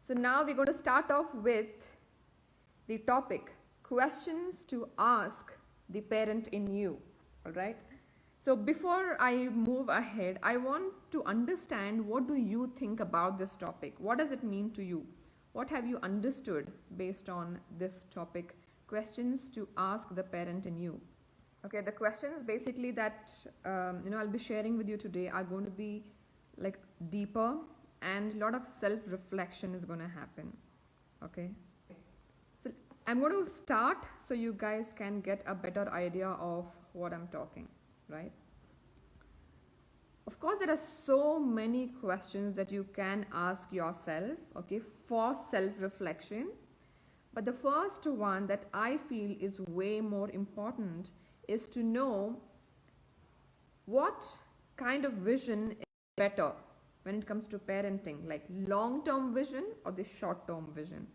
So now we're going to start off with the topic, questions to ask the parent in you. All right. So before I move ahead, I want to understand, what do you think about this topic? What does it mean to you? What have you understood based on this topic? Questions to ask the parent in you. Okay, the questions basically that I'll be sharing with you today are going to be like deeper, and a lot of self-reflection is going to happen. Okay, so I'm going to start so you guys can get a better idea of what I'm talking, right? Of course, there are so many questions that you can ask yourself, okay, for self-reflection. But the first one that I feel is way more important is to know what kind of vision is better when it comes to parenting, like long-term vision or the short-term vision.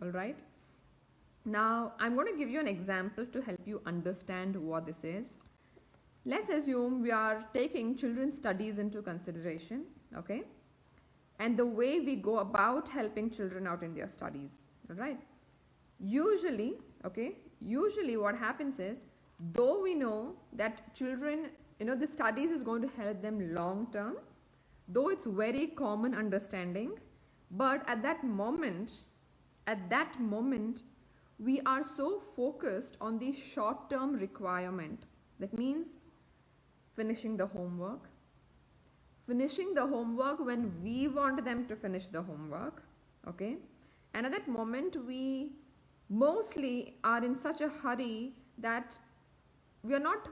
All right. Now, I'm going to give you an example to help you understand what this is. Let's assume we are taking children's studies into consideration, okay? And the way we go about helping children out in their studies, all right? Usually what happens is, though we know that children, the studies is going to help them long term, though it's very common understanding, but at that moment, we are so focused on the short term requirement. That means finishing the homework when we want them to finish the homework, okay? And at that moment, we mostly are in such a hurry that we are not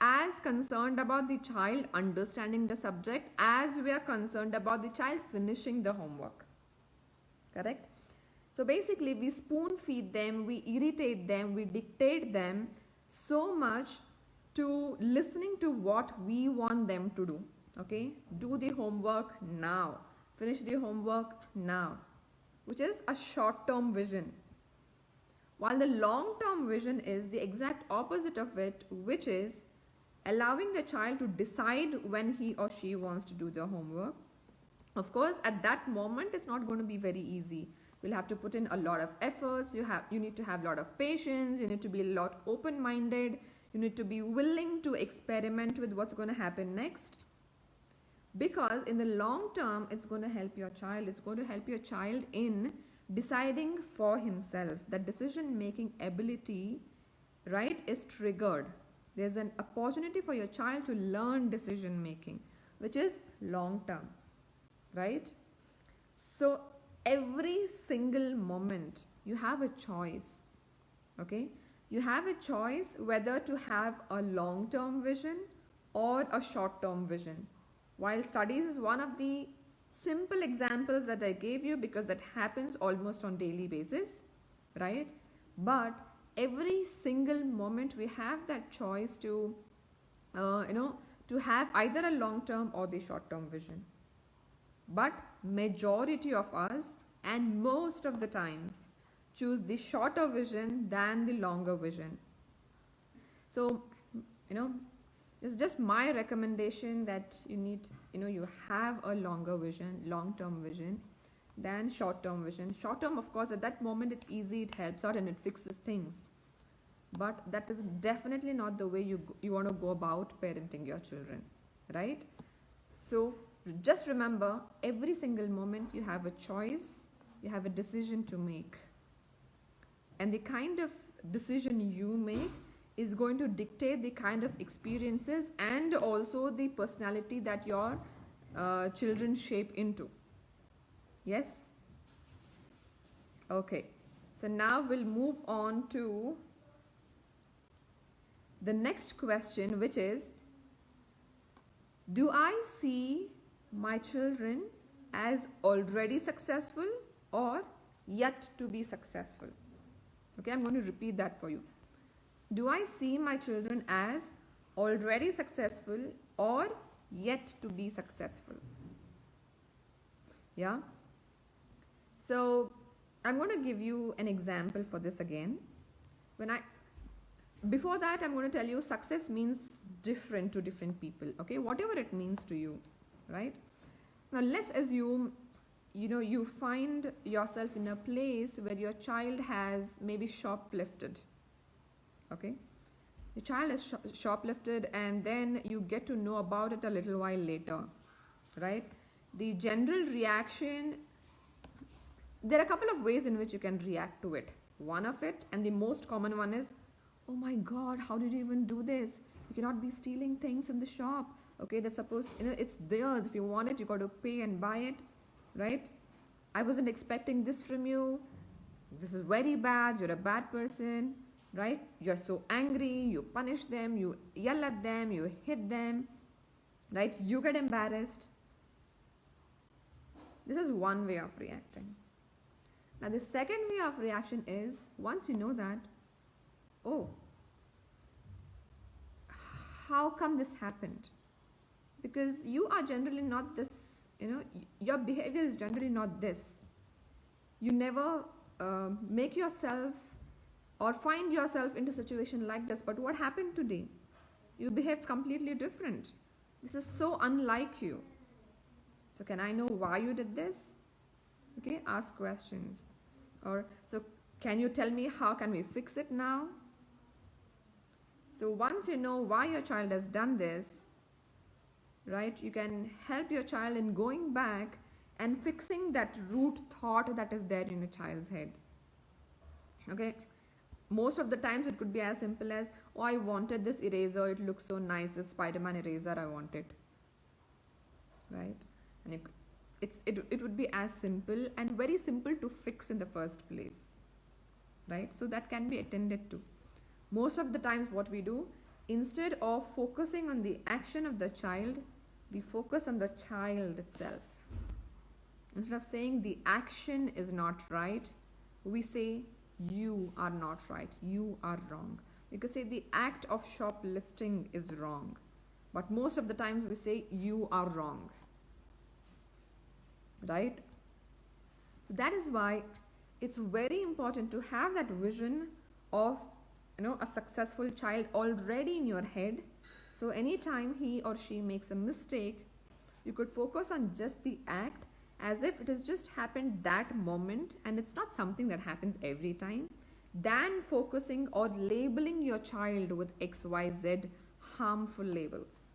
as concerned about the child understanding the subject as we are concerned about the child finishing the homework. Correct? So basically, we spoon feed them, we irritate them, we dictate them so much to listening to what we want them to do. Okay? Do the homework now. Finish the homework now. Which is a short-term vision. While the long-term vision is the exact opposite of it, which is allowing the child to decide when he or she wants to do the homework. Of course, at that moment, it's not going to be very easy. You'll have to put in a lot of efforts. You need to have a lot of patience. You need to be a lot open-minded. You need to be willing to experiment with what's going to happen next. Because in the long term, it's going to help your child. It's going to help your child in deciding for himself. That decision-making ability, right, is triggered. There's an opportunity for your child to learn decision-making, which is long term, right? So every single moment, you have a choice, okay? You have a choice whether to have a long-term vision or a short-term vision. While studies is one of the simple examples that I gave you, because that happens almost on daily basis, right? But every single moment we have that choice to, to have either a long-term or the short-term vision. But majority of us, and most of the times, choose the shorter vision than the longer vision. So, it's just my recommendation that you need, you have a longer vision, long-term vision than short-term vision. Short-term, of course, at that moment it's easy, it helps out and it fixes things. But that is definitely not the way you want to go about parenting your children, right? So just remember, every single moment you have a choice, you have a decision to make. And the kind of decision you make is going to dictate the kind of experiences and also the personality that your children shape into. Yes? Okay. So now we'll move on to the next question, which is, do I see my children as already successful or yet to be successful? Okay, I'm going to repeat that for you. Do I see my children as already successful or yet to be successful? Yeah. So I'm going to give you an example for this again. Before that, I'm going to tell you success means different to different people. Okay, whatever it means to you, right? Now let's assume you find yourself in a place where your child has maybe shoplifted. Okay, the child is shoplifted, and then you get to know about it a little while later, right? The general reaction, there are a couple of ways in which you can react to it. One of it, and the most common one, is, oh my god, how did you even do this? You cannot be stealing things from the shop. Okay, they're supposed, it's theirs. If you want it, you got to pay and buy it, right? I wasn't expecting this from you. This is very bad. You're a bad person, right? You're so angry. You punish them. You yell at them. You hit them, right? You get embarrassed. This is one way of reacting. Now, the second way of reaction is, once you know that, oh, how come this happened? Because you are generally not this, your behavior is generally not this. You never make yourself or find yourself into a situation like this. But what happened today? You behaved completely different. This is so unlike you. So can I know why you did this? Okay, ask questions. Or, so can you tell me how can we fix it now? So once you know why your child has done this, right, you can help your child in going back and fixing that root thought that is there in your child's head. Okay, most of the times it could be as simple as, oh, I wanted this eraser, it looks so nice, this Spider-Man eraser, I want it, right? And it would be as simple and very simple to fix in the first place, right? So that can be attended to. Most of the times what we do, instead of focusing on the action of the child, we focus on the child itself. Instead of saying the action is not right, we say you are not right, you are wrong. We could say the act of shoplifting is wrong, but most of the times we say you are wrong, right? So that is why it's very important to have that vision of a successful child already in your head. So anytime he or she makes a mistake, you could focus on just the act as if it has just happened that moment and it's not something that happens every time, than focusing or labeling your child with XYZ harmful labels.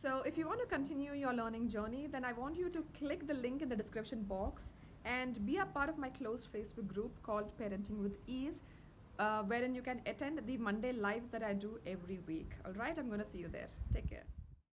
So if you want to continue your learning journey, then I want you to click the link in the description box and be a part of my closed Facebook group called Parenting with Ease, wherein you can attend the Monday lives that I do every week. All right, I'm going to see you there. Take care.